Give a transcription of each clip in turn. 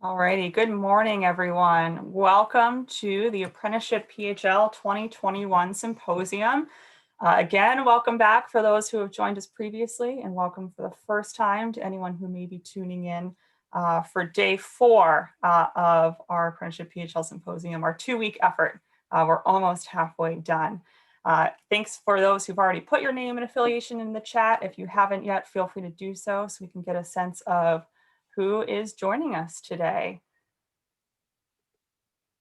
Alrighty, good morning, everyone. Welcome to the Apprenticeship PHL 2021 Symposium. Again, welcome back for those who have joined us previously, and welcome for the first time to anyone who may be tuning in for day 4 of our Apprenticeship PHL Symposium, our 2-week effort. We're almost halfway done. Thanks for those who've already put your name and affiliation in the chat. If you haven't yet, feel free to do so we can get a sense of who is joining us today.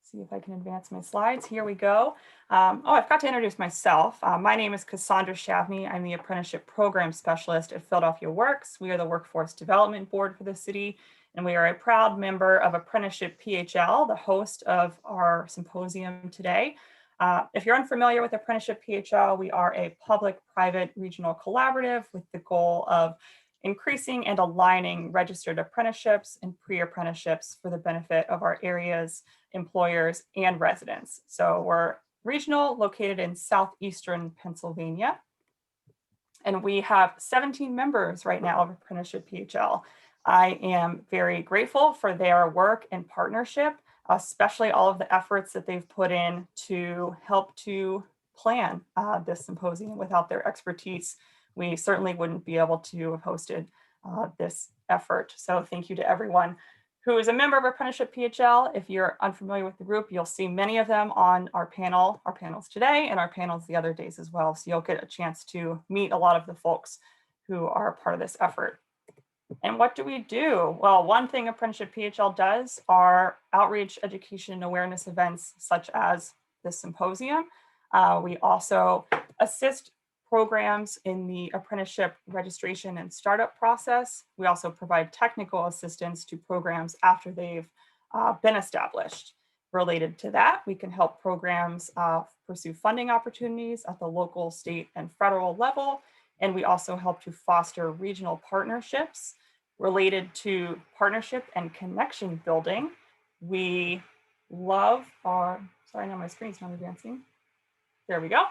See if I can advance my slides. Here we go. I forgot to introduce myself. My name is Cassandra Shavney. I'm the Apprenticeship Program Specialist at Philadelphia Works. We are the Workforce Development Board for the city, and we are a proud member of Apprenticeship PHL, the host of our symposium today. If you're unfamiliar with Apprenticeship PHL, we are a public-private regional collaborative with the goal of increasing and aligning registered apprenticeships and pre-apprenticeships for the benefit of our area's employers and residents. So we're regional, located in southeastern Pennsylvania. And we have 17 members right now of Apprenticeship PHL. I am very grateful for their work and partnership, especially all of the efforts that they've put in to help to plan this symposium. Without their expertise, we certainly wouldn't be able to have hosted this effort. So thank you to everyone who is a member of Apprenticeship PHL. If you're unfamiliar with the group, you'll see many of them on our panels today and our panels the other days as well. So you'll get a chance to meet a lot of the folks who are part of this effort. And what do we do? Well, one thing Apprenticeship PHL does are outreach, education, and awareness events such as this symposium. We also assist programs in the apprenticeship registration and startup process. We also provide technical assistance to programs after they've been established. Related to that, we can help programs pursue funding opportunities at the local, state, and federal level. And we also help to foster regional partnerships. Related to partnership and connection building, we love our, sorry, now my screen's not advancing. There we go.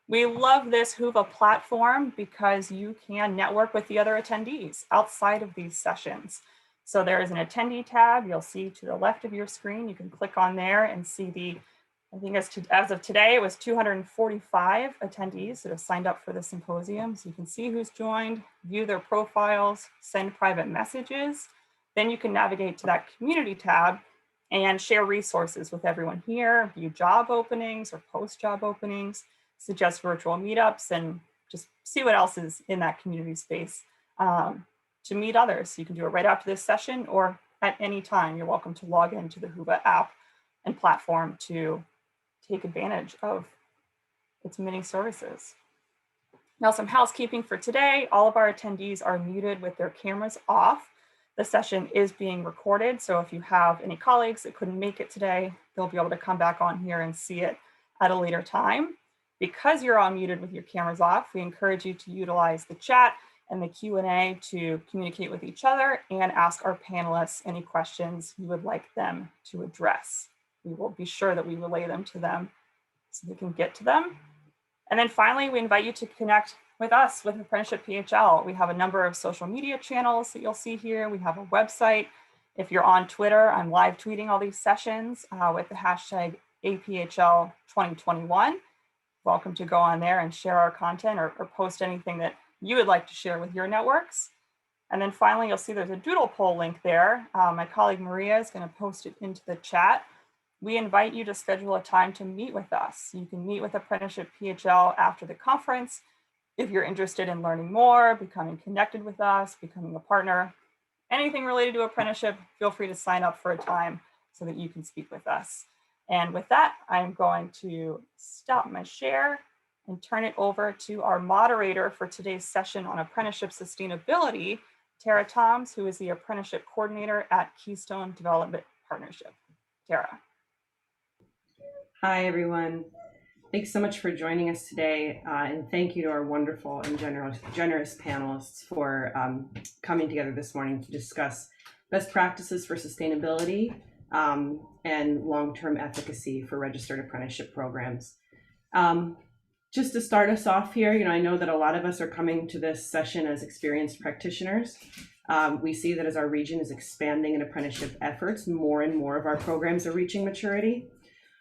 We love this Huba platform because you can network with the other attendees outside of these sessions. So there is an attendee tab you'll see to the left of your screen. You can click on there and see the, I think as of today, it was 245 attendees that have signed up for the symposium. So you can see who's joined, view their profiles, send private messages. Then you can navigate to that community tab and share resources with everyone here, view job openings or post job openings, suggest virtual meetups, and just see what else is in that community space to meet others. You can do it right after this session or at any time. You're welcome to log into the Huba app and platform to take advantage of its many services. Now, some housekeeping for today. All of our attendees are muted with their cameras off. The session is being recorded, so if you have any colleagues that couldn't make it today, they'll be able to come back on here and see it at a later time. Because you're all muted with your cameras off, we encourage you to utilize the chat and the Q&A to communicate with each other and ask our panelists any questions you would like them to address. We will be sure that we relay them to them so they can get to them. And then finally, we invite you to connect with us with Apprenticeship PHL. We have a number of social media channels that you'll see here. We have a website. If you're on Twitter, I'm live tweeting all these sessions with the hashtag APHL 2021. Welcome to go on there and share our content or post anything that you would like to share with your networks. And then finally, you'll see there's a doodle poll link there. My colleague Maria is going to post it into the chat. We invite you to schedule a time to meet with us. You can meet with Apprenticeship PHL after the conference. If you're interested in learning more, becoming connected with us, becoming a partner, anything related to apprenticeship, feel free to sign up for a time so that you can speak with us. And with that, I'm going to stop my share and turn it over to our moderator for today's session on apprenticeship sustainability, Tara Toms, who is the apprenticeship coordinator at Keystone Development Partnership. Tara. Hi, everyone. Thanks so much for joining us today. And thank you to our wonderful and generous panelists for coming together this morning to discuss best practices for sustainability and long-term efficacy for registered apprenticeship programs. Just to start us off here, I know that a lot of us are coming to this session as experienced practitioners, We see that as our region is expanding in apprenticeship efforts, more and more of our programs are reaching maturity.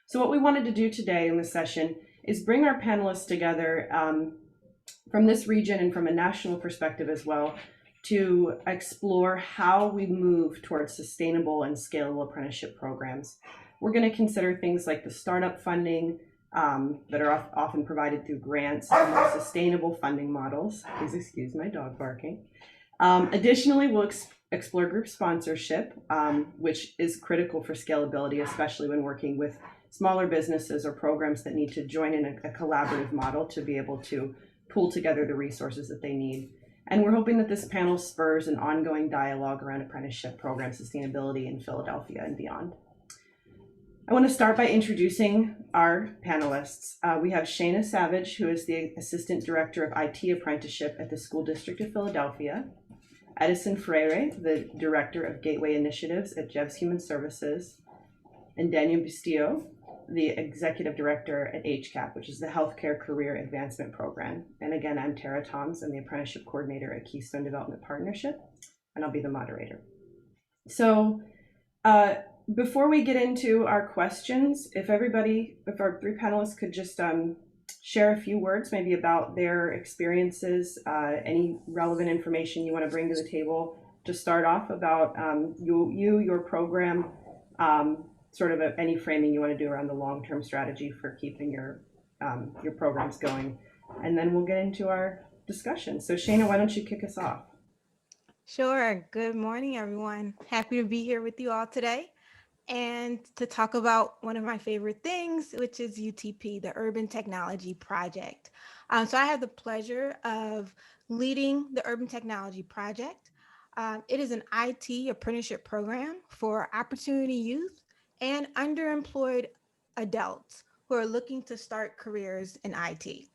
So what we wanted to do today in this session is bring our panelists together from this region and from a national perspective as well, to explore how we move towards sustainable and scalable apprenticeship programs. We're going to consider things like the startup funding that are often provided through grants, and more sustainable funding models. Please excuse my dog barking. Additionally, we'll explore group sponsorship, which is critical for scalability, especially when working with smaller businesses or programs that need to join in a collaborative model to be able to pull together the resources that they need. And we're hoping that this panel spurs an ongoing dialogue around apprenticeship program sustainability in Philadelphia and beyond. I want to start by introducing our panelists. We have Shana Savage, who is the Assistant Director of IT Apprenticeship at the School District of Philadelphia. Edison Freire, the Director of Gateway Initiatives at Jeffs Human Services. And Daniel Bustillo, the Executive Director at HCAP, which is the Healthcare Career Advancement Program. And again, I'm Tara Toms. I'm the Apprenticeship Coordinator at Keystone Development Partnership, and I'll be the moderator. So before we get into our questions, if our three panelists could just share a few words maybe about their experiences, any relevant information you want to bring to the table to start off about your program, sort of any framing you want to do around the long-term strategy for keeping your programs going, and then we'll get into our discussion. So Shana, why don't you kick us off? Sure. Good morning, everyone. Happy to be here with you all today and to talk about one of my favorite things, which is UTP, the Urban Technology Project. So I have the pleasure of leading the Urban Technology Project. It is an IT apprenticeship program for opportunity youth and underemployed adults who are looking to start careers in IT.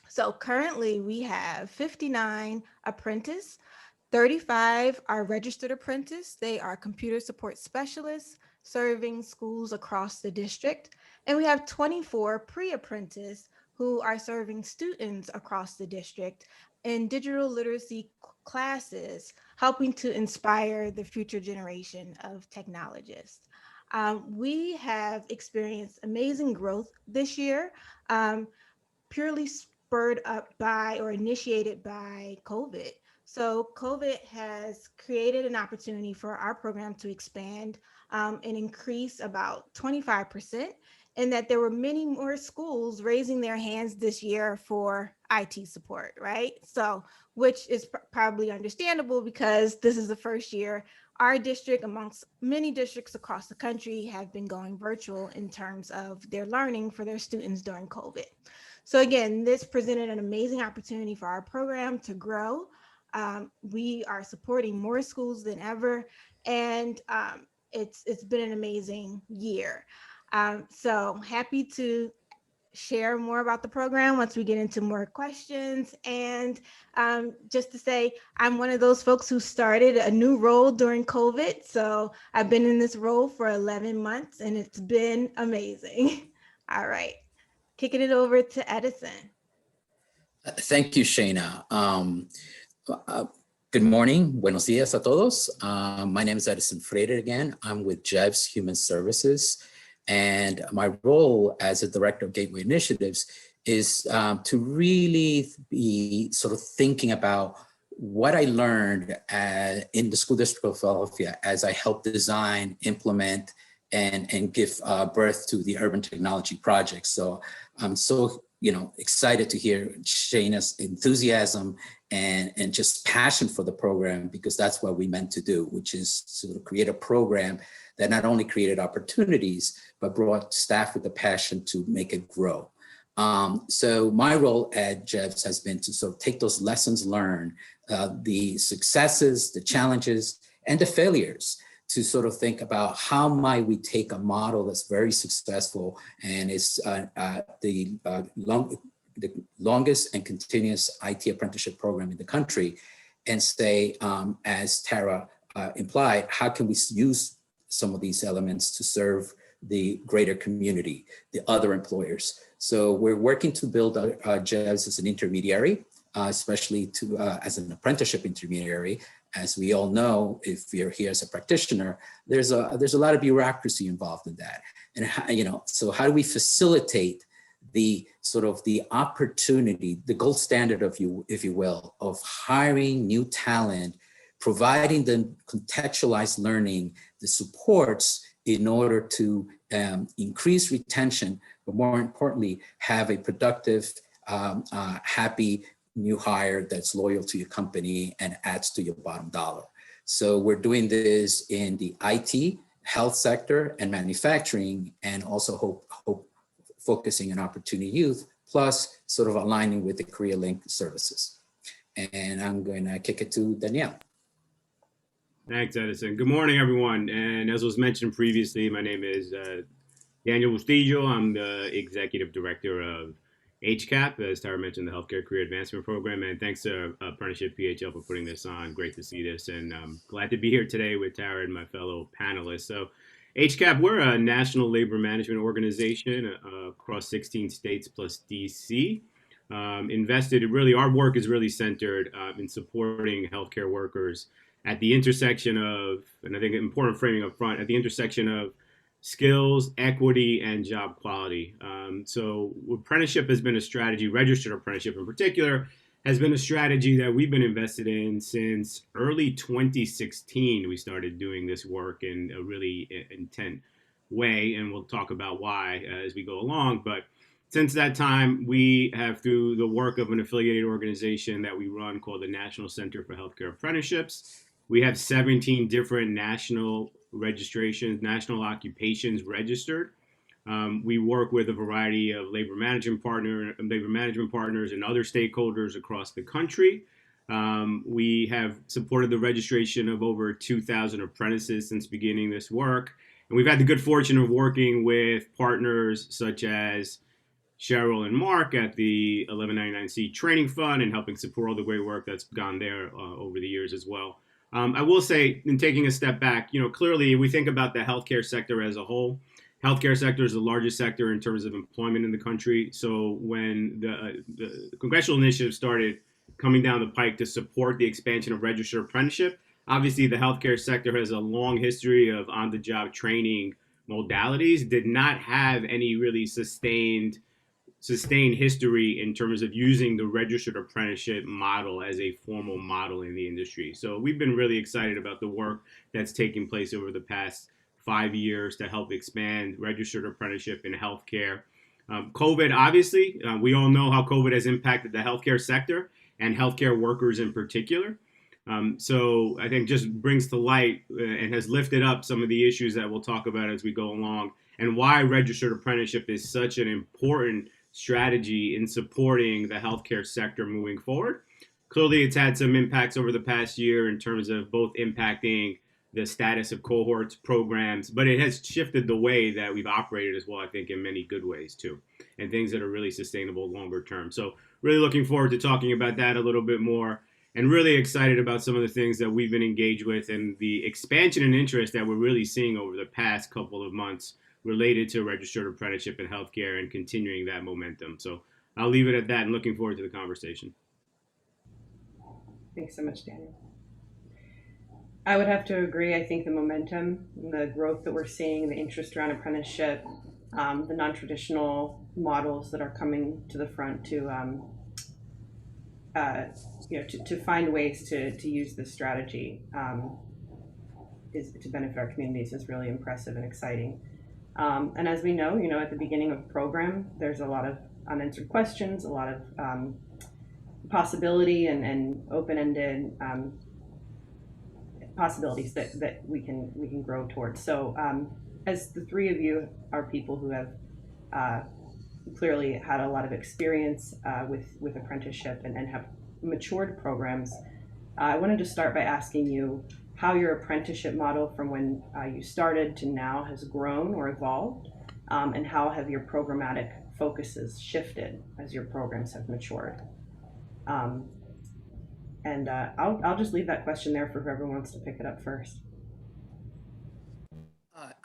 So currently we have 59 apprentices. 35 are registered apprentices. They are computer support specialists serving schools across the district. And we have 24 pre-apprentices who are serving students across the district in digital literacy classes, helping to inspire the future generation of technologists. We have experienced amazing growth this year, purely spurred up by or initiated by COVID. So COVID has created an opportunity for our program to expand and increase about 25%, and that there were many more schools raising their hands this year for IT support, right? So, which is probably understandable because this is the first year our district, amongst many districts across the country, have been going virtual in terms of their learning for their students during COVID. So again, this presented an amazing opportunity for our program to grow. We are supporting more schools than ever, and it's been an amazing year. So happy to share more about the program once we get into more questions. And just to say, I'm one of those folks who started a new role during COVID. So I've been in this role for 11 months and it's been amazing. All right, kicking it over to Edison. Thank you, Shana. Good morning. Buenos dias a todos. My name is Edison Freire again. I'm with Jeffs Human Services. And my role as a director of Gateway Initiatives is to really be sort of thinking about what I learned in the School District of Philadelphia as I helped design, implement, and give birth to the Urban Technology Project. So I'm so excited to hear Shana's enthusiasm and just passion for the program, because that's what we meant to do, which is to create a program that not only created opportunities, but brought staff with the passion to make it grow. So my role at Jeffs has been to sort of take those lessons learned, the successes, the challenges, and the failures, to sort of think about how might we take a model that's very successful and is the longest and continuous IT apprenticeship program in the country, and say, as Tara implied, how can we use some of these elements to serve the greater community, the other employers? So we're working to build Jeffs as an intermediary, especially as an apprenticeship intermediary, As we all know, if you're here as a practitioner, there's a lot of bureaucracy involved in that. And so how do we facilitate the sort of the opportunity, the gold standard of if you will, of hiring new talent, providing them contextualized learning, the supports in order to increase retention, but more importantly, have a productive, happy new hire that's loyal to your company and adds to your bottom dollar. So we're doing this in the IT, health sector, and manufacturing, and also focusing on opportunity youth, plus sort of aligning with the Career Link services. And I'm going to kick it to Danielle. Thanks, Edison. Good morning, everyone. And as was mentioned previously, my name is Daniel Bustillo. I'm the Executive Director of HCAP, as Tara mentioned, the Healthcare Career Advancement Program. And thanks to ApprenticeshipPHL for putting this on. Great to see this. And I'm glad to be here today with Tara and my fellow panelists. So HCAP, we're a national labor management organization across 16 states plus DC. Our work is really centered in supporting healthcare workers at the intersection of, and I think an important framing up front, at the intersection of skills, equity, and job quality. So apprenticeship has been a strategy, registered apprenticeship in particular, has been a strategy that we've been invested in since early 2016. We started doing this work in a really intent way, and we'll talk about why as we go along. But since that time, we have, through the work of an affiliated organization that we run called the National Center for Healthcare Apprenticeships, we have 17 different national registrations, national occupations registered. We work with a variety of labor management partners and other stakeholders across the country. We have supported the registration of over 2,000 apprentices since beginning this work. And we've had the good fortune of working with partners such as Cheryl and Mark at the 1199C Training Fund and helping support all the great work that's gone there over the years as well. I will say, in taking a step back, clearly we think about the healthcare sector as a whole. Healthcare sector is the largest sector in terms of employment in the country. So when the congressional initiative started coming down the pike to support the expansion of registered apprenticeship, obviously the healthcare sector has a long history of on-the-job training modalities, did not have any really sustained history in terms of using the registered apprenticeship model as a formal model in the industry. So we've been really excited about the work that's taking place over the past 5 years to help expand registered apprenticeship in healthcare. COVID, obviously, we all know how COVID has impacted the healthcare sector and healthcare workers in particular. So I think just brings to light and has lifted up some of the issues that we'll talk about as we go along, and why registered apprenticeship is such an important strategy in supporting the healthcare sector moving forward. Clearly, it's had some impacts over the past year in terms of both impacting the status of cohorts, programs, but it has shifted the way that we've operated as well, I think, in many good ways too, and things that are really sustainable longer term. So really looking forward to talking about that a little bit more, and really excited about some of the things that we've been engaged with and the expansion and interest that we're really seeing over the past couple of months related to registered apprenticeship in healthcare and continuing that momentum. So I'll leave it at that and looking forward to the conversation. Thanks so much, Daniel. I would have to agree. I think the momentum, the growth that we're seeing, the interest around apprenticeship, the non-traditional models that are coming to the front to find ways to use this strategy is to benefit our communities is really impressive and exciting. And as we know, at the beginning of the program, there's a lot of unanswered questions, a lot of possibility and open-ended possibilities that we can grow towards. So as the three of you are people who have clearly had a lot of experience with apprenticeship and have matured programs, I wanted to start by asking you how your apprenticeship model from when you started to now has grown or evolved, and how have your programmatic focuses shifted as your programs have matured. I'll just leave that question there for whoever wants to pick it up first.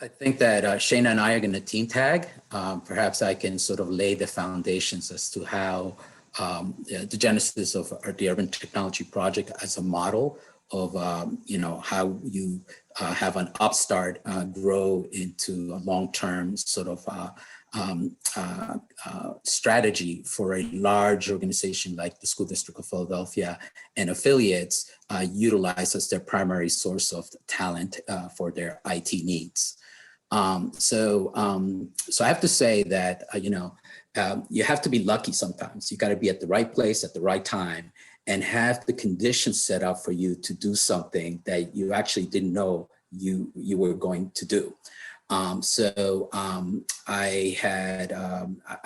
I think that Shana and I are going to team tag. Perhaps I can sort of lay the foundations as to how the genesis of the Urban Technology Project as a model how you have an upstart grow into a long-term sort of strategy for a large organization like the School District of Philadelphia and affiliates utilize as their primary source of talent for their IT needs. So I have to say that, you have to be lucky sometimes. You got to be at the right place at the right time and have the conditions set up for you to do something that you actually didn't know you were going to do. I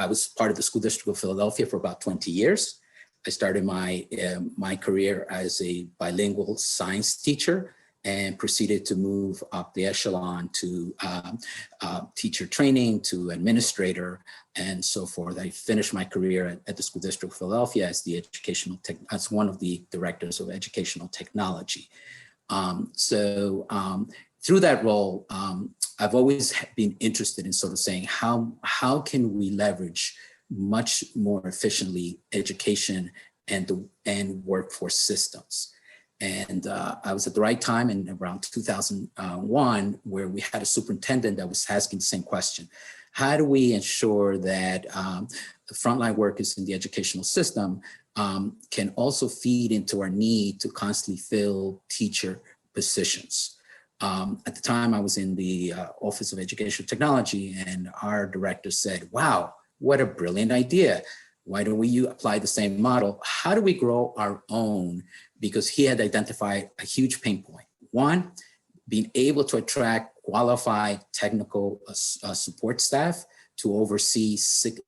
was part of the School District of Philadelphia for about 20 years. I started my career as a bilingual science teacher and proceeded to move up the echelon to teacher training, to administrator, and so forth. I finished my career at the School District of Philadelphia as as one of the directors of educational technology. Through that role, I've always been interested in sort of saying how can we leverage much more efficiently education and workforce systems. And I was at the right time in around 2001, where we had a superintendent that was asking the same question. How do we ensure that the frontline workers in the educational system can also feed into our need to constantly fill teacher positions? At the time, I was in the Office of Educational Technology, and our director said, wow, what a brilliant idea. Why don't we apply the same model? How do we grow our own? Because he had identified a huge pain point. One, being able to attract qualified technical support staff to oversee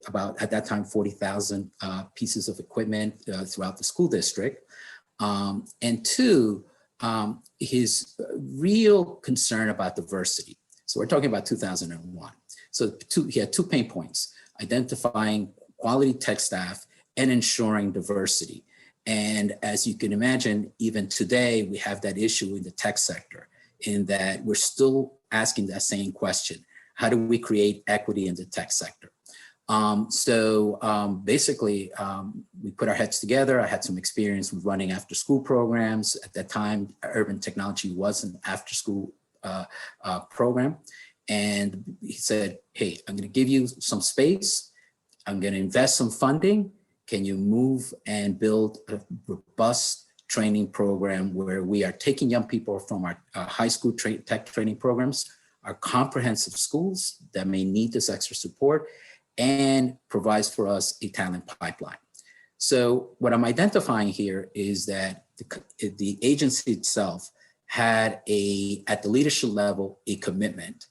about, at that time, 40,000 pieces of equipment throughout the school district. And two, his real concern about diversity. So we're talking about 2001. So he had two pain points: identifying quality tech staff and ensuring diversity. And as you can imagine, even today, we have that issue in the tech sector, in that we're still asking that same question: how do we create equity in the tech sector? Basically, we put our heads together. I had some experience with running after school programs. At that time, urban technology was an after school program. And he said, hey, I'm gonna give you some space. I'm gonna invest some funding. Can you move and build a robust training program where we are taking young people from our high school tech training programs, our comprehensive schools that may need this extra support, and provides for us a talent pipeline. So what I'm identifying here is that the agency itself had at the leadership level, a commitment,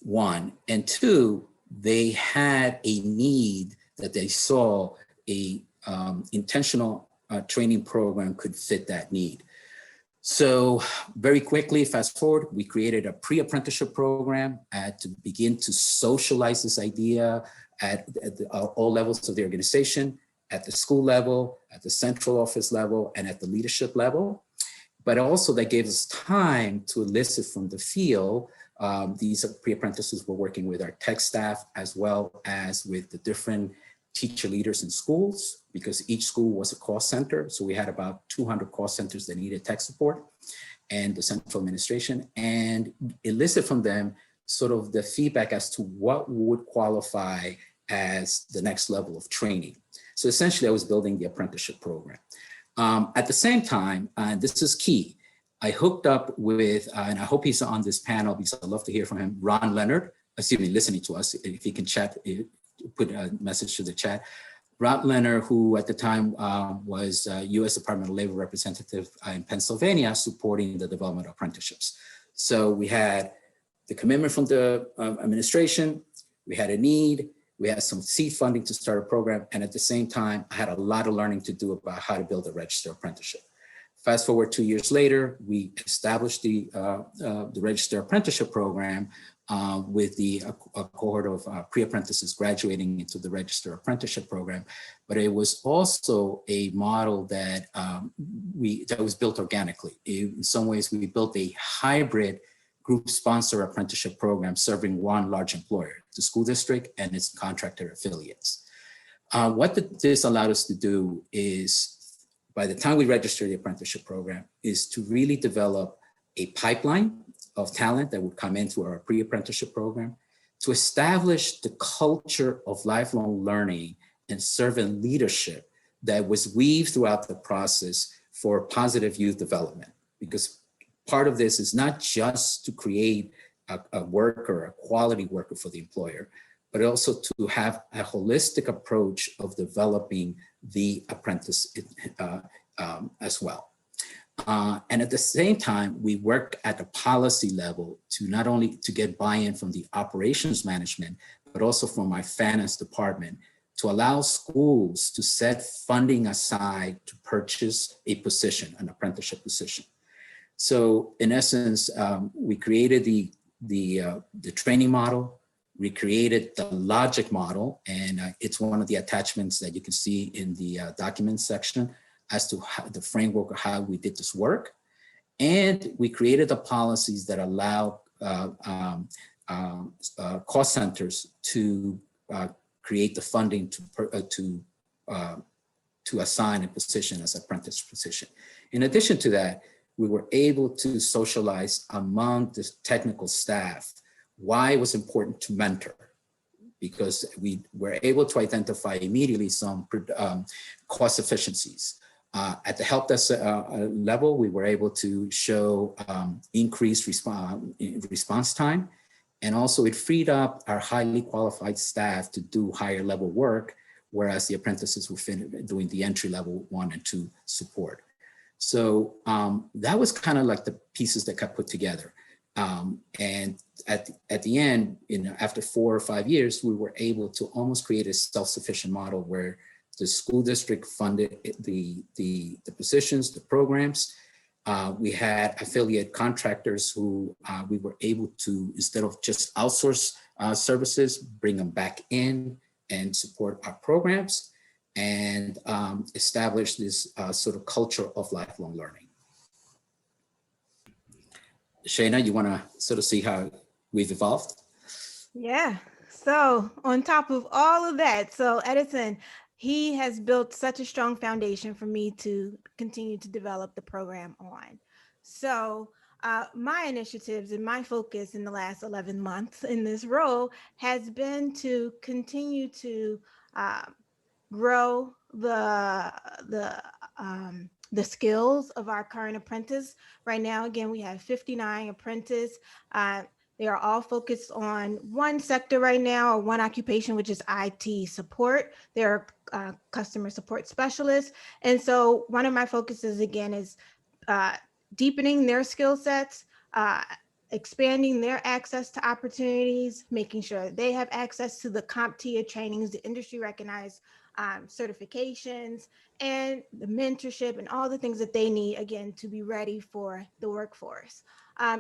one, and two, they had a need that they saw a intentional training program could fit that need. So very quickly, fast forward, we created a pre-apprenticeship program to begin to socialize this idea at all levels of the organization, at the school level, at the central office level, and at the leadership level. But also that gave us time to elicit from the field. These pre-apprentices were working with our tech staff as well as with the different teacher leaders in schools, because each school was a call center. So we had about 200 call centers that needed tech support, and the central administration, and elicit from them sort of the feedback as to what would qualify as the next level of training. So essentially I was building the apprenticeship program. At the same time, and this is key, I hooked up with, and I hope he's on this panel because I'd love to hear from him, Ron Leonard, listening to us, if he can chat, put a message to the chat. Ron Leonard, who at the time was U.S. Department of Labor representative in Pennsylvania, supporting the development of apprenticeships. So we had the commitment from the administration, we had a need, we had some seed funding to start a program, and at the same time, I had a lot of learning to do about how to build a registered apprenticeship. Fast forward 2 years later, we established the registered apprenticeship program with a cohort of pre-apprentices graduating into the registered apprenticeship program. But it was also a model that was built organically. In some ways, we built a hybrid group sponsor apprenticeship program serving one large employer, the school district and its contractor affiliates. What this allowed us to do is by the time we register the apprenticeship program is to really develop a pipeline of talent that would come into our pre-apprenticeship program, to establish the culture of lifelong learning and servant leadership that was weaved throughout the process for positive youth development. Because part of this is not just to create a worker, a quality worker for the employer, but also to have a holistic approach of developing the apprentice as well. And at the same time, we work at the policy level to not only to get buy-in from the operations management, but also from my finance department to allow schools to set funding aside to purchase a position, an apprenticeship position. So in essence, we created the training model, we created the logic model, and it's one of the attachments that you can see in the documents section as to how, the framework of how we did this work. And we created the policies that allow cost centers to create the funding to assign a position as an apprentice position. In addition to that, we were able to socialize among the technical staff why it was important to mentor, because we were able to identify immediately some cost efficiencies. At the help desk level, we were able to show increased response time, and also it freed up our highly qualified staff to do higher level work, whereas the apprentices were doing the entry level 1 and 2 support. So that was kind of like the pieces that got put together. And at the end, after 4 or 5 years, we were able to almost create a self-sufficient model where the school district funded the positions, the programs. We had affiliate contractors who we were able to, instead of just outsource services, bring them back in and support our programs and establish this sort of culture of lifelong learning. Shayna, you want to sort of see how we've evolved? Yeah. So on top of all of that, so Edison, he has built such a strong foundation for me to continue to develop the program on. So my initiatives and my focus in the last 11 months in this role has been to continue to grow the skills of our current apprentice. Right now, again, we have 59 apprentices. They are all focused on one sector right now, or one occupation, which is IT support. They're customer support specialists. And so one of my focuses, again, is deepening their skill sets, expanding their access to opportunities, making sure they have access to the CompTIA trainings, the industry recognized certifications, and the mentorship and all the things that they need, again, to be ready for the workforce.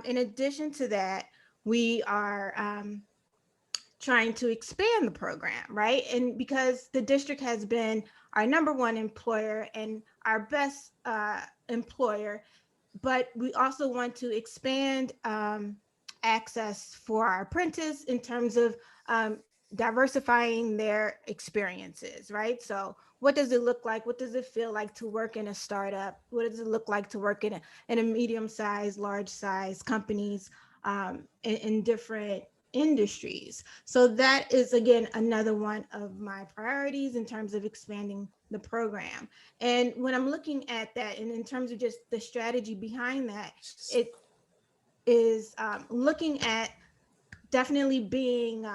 In addition to that, we are trying to expand the program, right? And because the district has been our #1 employer and our best employer, but we also want to expand access for our apprentices in terms of diversifying their experiences, right? So what does it look like? What does it feel like to work in a startup? What does it look like to work in a medium-sized, large-sized companies in different industries? So that is, again, another one of my priorities in terms of expanding the program. And when I'm looking at that, and in terms of just the strategy behind that, it is looking at definitely being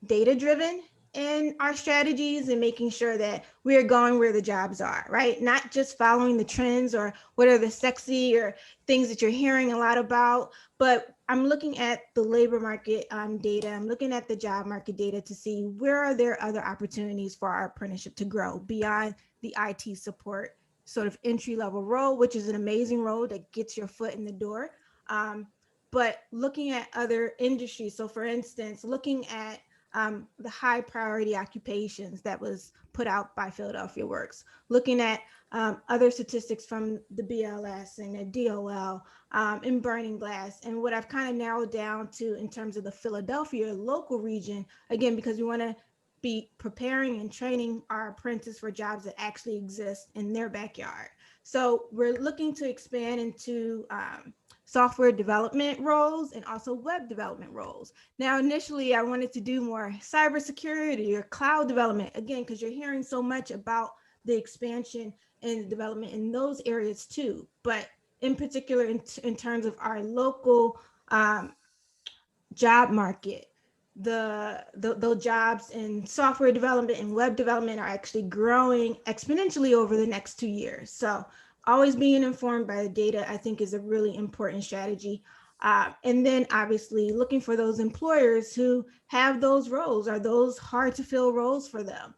data driven in our strategies and making sure that we're going where the jobs are, right? Not just following the trends or what are the sexy or things that you're hearing a lot about, but I'm looking at the labor market data. I'm looking at the job market data to see where are there other opportunities for our apprenticeship to grow beyond the IT support sort of entry level role, which is an amazing role that gets your foot in the door. But looking at other industries. So for instance, looking at the high priority occupations that was put out by Philadelphia Works, looking at other statistics from the BLS and the DOL and Burning Glass. And what I've kind of narrowed down to in terms of the Philadelphia local region, again, because we want to be preparing and training our apprentices for jobs that actually exist in their backyard. So we're looking to expand into software development roles and also web development roles. Now, initially, I wanted to do more cybersecurity or cloud development, again, because you're hearing so much about the expansion and development in those areas too. But in particular, in terms of our local job market, the jobs in software development and web development are actually growing exponentially over the next 2 years. So always being informed by the data, I think, is a really important strategy. And then obviously looking for those employers who have those roles. Are those hard to fill roles for them?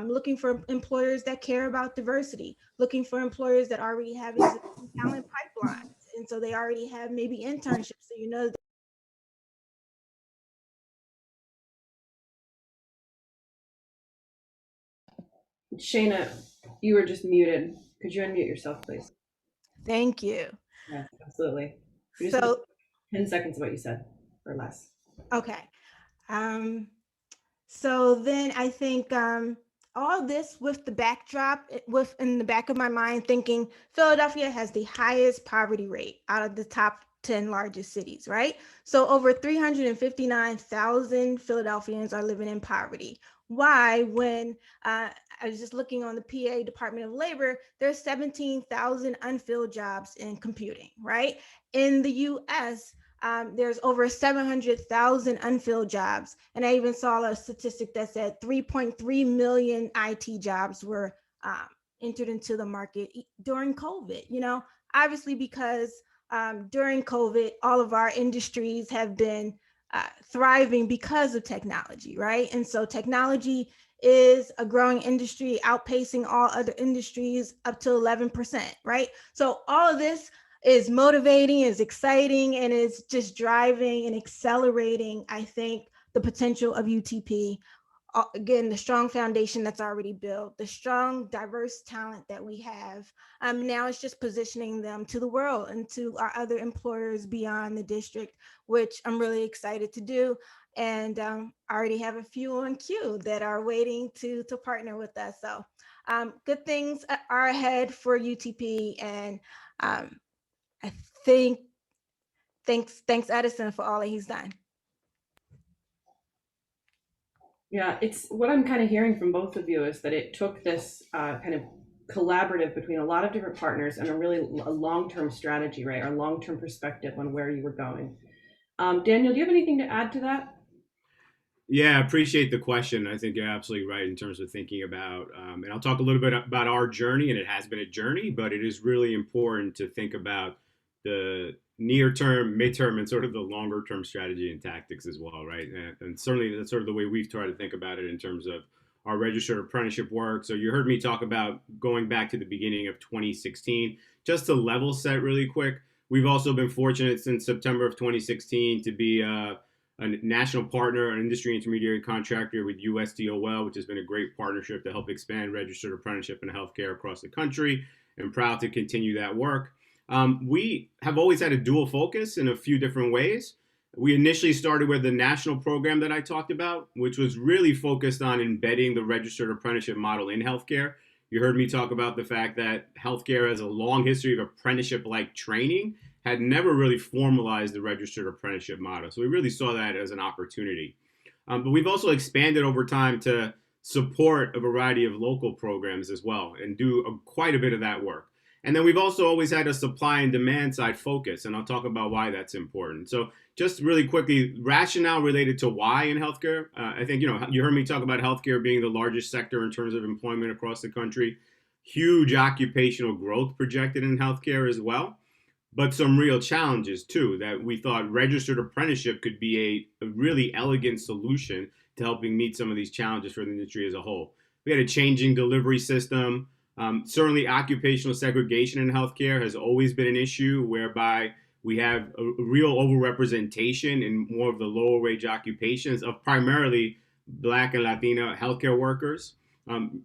Looking for employers that care about diversity, looking for employers that already have existing talent pipelines. And so they already have maybe internships. So you know Shayna, you were just muted. Could you unmute yourself, please? Thank you. Yes, absolutely. We just So, 10 seconds of what you said or less. okay. So then I think all this with the backdrop, with in the back of my mind, thinking Philadelphia has the highest poverty rate out of the top 10 largest cities, right? So over 359,000 Philadelphians are living in poverty. Why? When I was just looking on the PA Department of Labor, there's 17,000 unfilled jobs in computing, right? In the US, there's over 700,000 unfilled jobs. And I even saw a statistic that said 3.3 million IT jobs were entered into the market during COVID, obviously because during COVID, all of our industries have been thriving because of technology, right? And so technology is a growing industry, outpacing all other industries up to 11%, right? So all of this is motivating, is exciting, and is just driving and accelerating, I think, the potential of UTP. Again, the strong foundation that's already built, the strong, diverse talent that we have. Now it's just positioning them to the world and to our other employers beyond the district, which I'm really excited to do. And I already have a few on queue that are waiting to partner with us. So good things are ahead for UTP. And I think thanks Edison for all that he's done. Yeah, it's what I'm kind of hearing from both of you is that it took this kind of collaborative between a lot of different partners and a long-term strategy, right? Or long-term perspective on where you were going. Daniel, do you have anything to add to that? Yeah, I appreciate the question. I think you're absolutely right in terms of thinking about, and I'll talk a little bit about our journey, and it has been a journey, but it is really important to think about the near term, midterm, and sort of the longer term strategy and tactics as well, right? And certainly that's sort of the way we've tried to think about it in terms of our registered apprenticeship work. So you heard me talk about going back to the beginning of 2016. Just to level set really quick, we've also been fortunate since September of 2016 to be a national partner, an industry intermediary contractor with USDOL, which has been a great partnership to help expand registered apprenticeship in healthcare across the country, and proud to continue that work. We have always had a dual focus in a few different ways. We initially started with the national program that I talked about, which was really focused on embedding the registered apprenticeship model in healthcare. You heard me talk about the fact that healthcare has a long history of apprenticeship-like training, had never really formalized the registered apprenticeship model. So we really saw that as an opportunity. But we've also expanded over time to support a variety of local programs as well and do quite a bit of that work. And then we've also always had a supply and demand side focus, and I'll talk about why that's important. So just really quickly, rationale related to why in healthcare. I think, you heard me talk about healthcare being the largest sector in terms of employment across the country. Huge occupational growth projected in healthcare as well, but some real challenges too that we thought registered apprenticeship could be a really elegant solution to helping meet some of these challenges for the industry as a whole. We had a changing delivery system. Certainly occupational segregation in healthcare has always been an issue whereby we have a real overrepresentation in more of the lower wage occupations of primarily Black and Latino healthcare workers.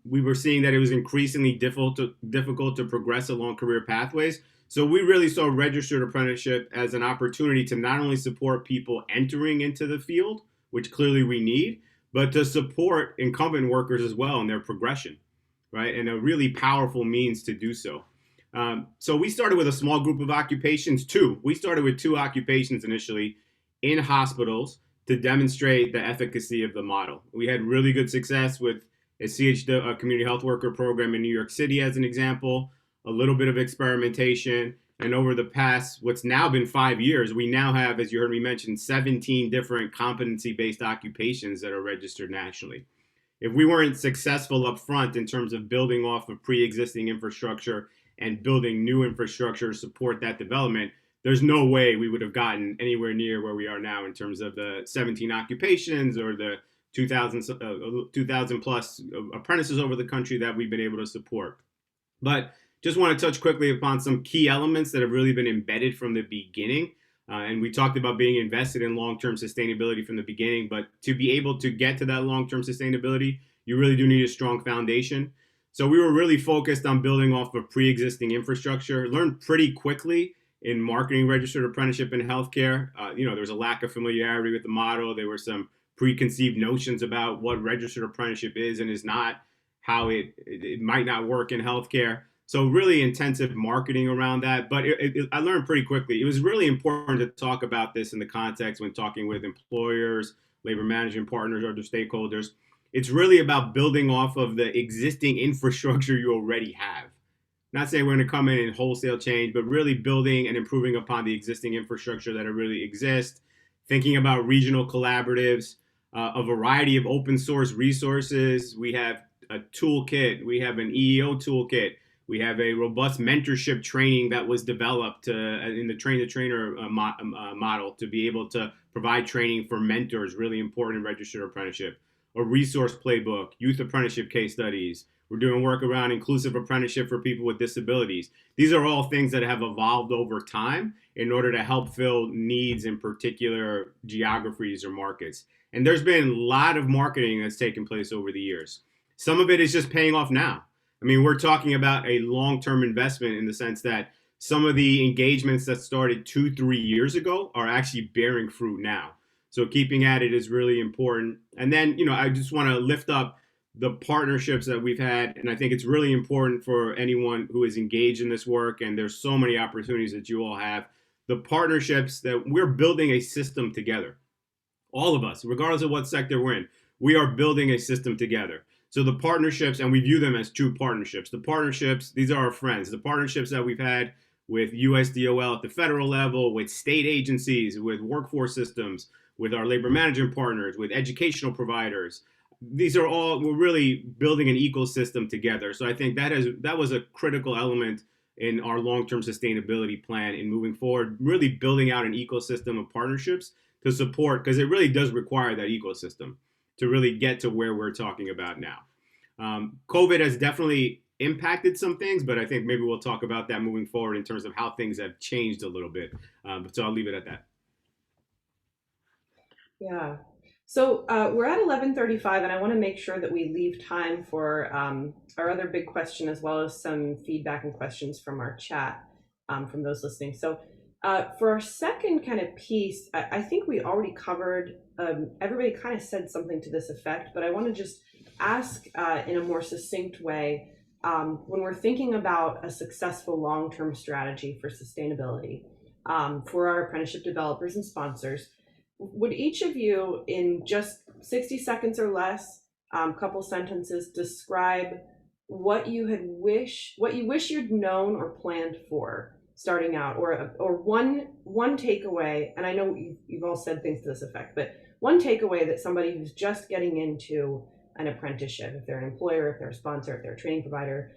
We were seeing that it was increasingly difficult to progress along career pathways. So we really saw registered apprenticeship as an opportunity to not only support people entering into the field, which clearly we need, but to support incumbent workers as well in their progression, right? And a really powerful means to do so. So we started with a small group of occupations, two. We started with two occupations initially in hospitals to demonstrate the efficacy of the model. We had really good success with a community health worker program in New York City, as an example, a little bit of experimentation. And over the past, what's now been 5 years, we now have, as you heard me mention, 17 different competency-based occupations that are registered nationally. If we weren't successful up front in terms of building off of pre-existing infrastructure and building new infrastructure to support that development, there's no way we would have gotten anywhere near where we are now in terms of the 17 occupations or the 2,000 plus apprentices over the country that we've been able to support. But just want to touch quickly upon some key elements that have really been embedded from the beginning. And we talked about being invested in long-term sustainability from the beginning, but to be able to get to that long-term sustainability, you really do need a strong foundation. So we were really focused on building off of pre-existing infrastructure, learned pretty quickly in marketing registered apprenticeship in healthcare. There was a lack of familiarity with the model. There were some preconceived notions about what registered apprenticeship is and is not, how it might not work in healthcare. So really intensive marketing around that. But I learned pretty quickly. It was really important to talk about this in the context when talking with employers, labor management partners, other stakeholders. It's really about building off of the existing infrastructure you already have. Not saying we're going to come in and wholesale change, but really building and improving upon the existing infrastructure that already exists. Thinking about regional collaboratives, a variety of open source resources. We have a toolkit. We have an EEO toolkit. We have a robust mentorship training that was developed in the train-the-trainer model to be able to provide training for mentors, really important in registered apprenticeship. A resource playbook, youth apprenticeship case studies. We're doing work around inclusive apprenticeship for people with disabilities. These are all things that have evolved over time in order to help fill needs in particular geographies or markets. And there's been a lot of marketing that's taken place over the years. Some of it is just paying off now. I mean, we're talking about a long-term investment in the sense that some of the engagements that started 2-3 years ago are actually bearing fruit now. So keeping at it is really important. And then, I just want to lift up the partnerships that we've had. And I think it's really important for anyone who is engaged in this work. And there's so many opportunities that you all have. The partnerships that we're building a system together. All of us, regardless of what sector we're in, we are building a system together. So the partnerships, and we view them as true partnerships. The partnerships, these are our friends. The partnerships that we've had with USDOL at the federal level, with state agencies, with workforce systems, with our labor management partners, with educational providers. These are all, we're really building an ecosystem together. So I think that was a critical element in our long-term sustainability plan in moving forward, really building out an ecosystem of partnerships to support, because it really does require that ecosystem to really get to where we're talking about now. COVID has definitely impacted some things, but I think maybe we'll talk about that moving forward in terms of how things have changed a little bit. So I'll leave it at that. Yeah. So we're at 11:35, and I want to make sure that we leave time for our other big question, as well as some feedback and questions from our chat from those listening. So for our second kind of piece, I think we already covered, everybody kind of said something to this effect, but I want to just ask in a more succinct way, when we're thinking about a successful long-term strategy for sustainability for our apprenticeship developers and sponsors, would each of you, in just 60 seconds or less, couple sentences, describe what you wish you'd known or planned for starting out, or one takeaway? And I know you've all said things to this effect, but one takeaway that somebody who's just getting into an apprenticeship, if they're an employer, if they're a sponsor, if they're a training provider,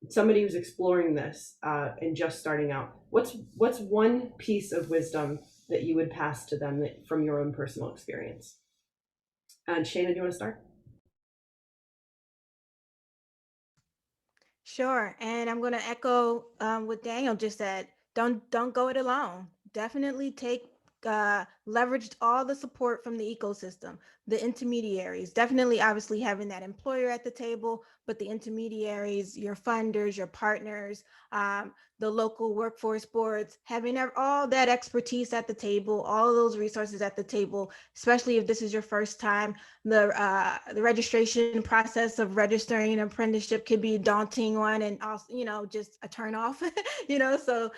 somebody who's exploring this and just starting out, what's one piece of wisdom that you would pass to them from your own personal experience? And Shana, do you want to start? Sure, and I'm going to echo what Daniel just said. Don't go it alone. Definitely take leveraged all the support from the ecosystem, the intermediaries, definitely obviously having that employer at the table, but the intermediaries, your funders, your partners, the local workforce boards, having all that expertise at the table, all of those resources at the table, especially if this is your first time. The registration process of registering an apprenticeship could be a daunting one, and also, just a turn off, so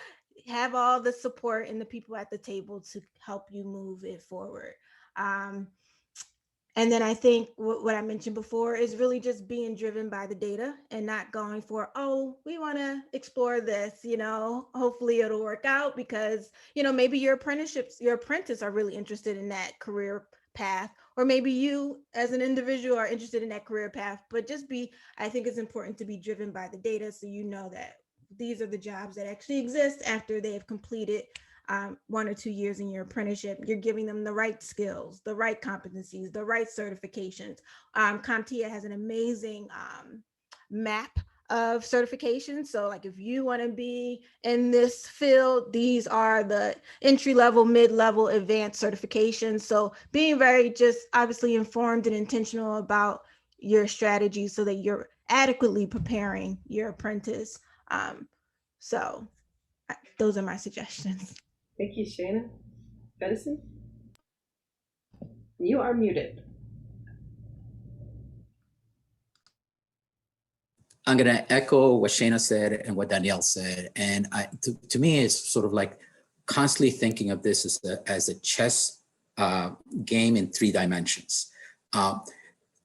have all the support and the people at the table to help you move it forward. And then I think what I mentioned before is really just being driven by the data and not going for, oh, we want to explore this, hopefully it'll work out because, maybe your apprentice are really interested in that career path, or maybe you as an individual are interested in that career path, but I think it's important to be driven by the data so you know that these are the jobs that actually exist after they have completed 1 or 2 years in your apprenticeship. You're giving them the right skills, the right competencies, the right certifications. CompTIA has an amazing map of certifications. So like if you want to be in this field, these are the entry-level, mid-level, advanced certifications. So being very just obviously informed and intentional about your strategy so that you're adequately preparing your apprentice. So those are my suggestions. Thank you, Shana. Edison? You are muted. I'm going to echo what Shana said and what Danielle said. And to me, it's sort of like constantly thinking of this as a chess game in 3 dimensions.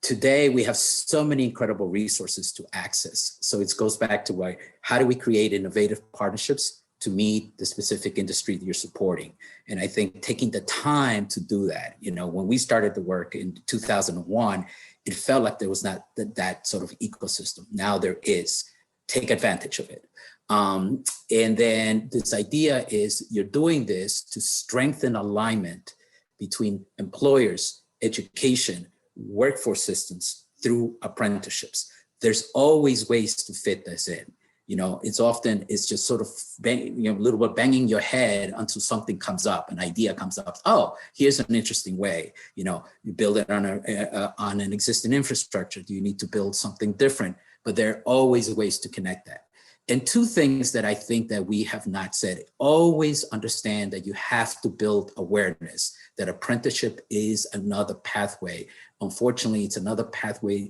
Today, we have so many incredible resources to access. So it goes back to how do we create innovative partnerships to meet the specific industry that you're supporting? And I think taking the time to do that, when we started the work in 2001, it felt like there was not that sort of ecosystem. Now there is. Take advantage of it. And then this idea is you're doing this to strengthen alignment between employers, education, workforce systems through apprenticeships. There's always ways to fit this in. It's just sort of a little bit banging your head until something comes up, an idea comes up. Oh, here's an interesting way. You build it on an existing infrastructure. Do you need to build something different? But there are always ways to connect that. And 2 things that I think that we have not said: always understand that you have to build awareness that apprenticeship is another pathway. Unfortunately, it's another pathway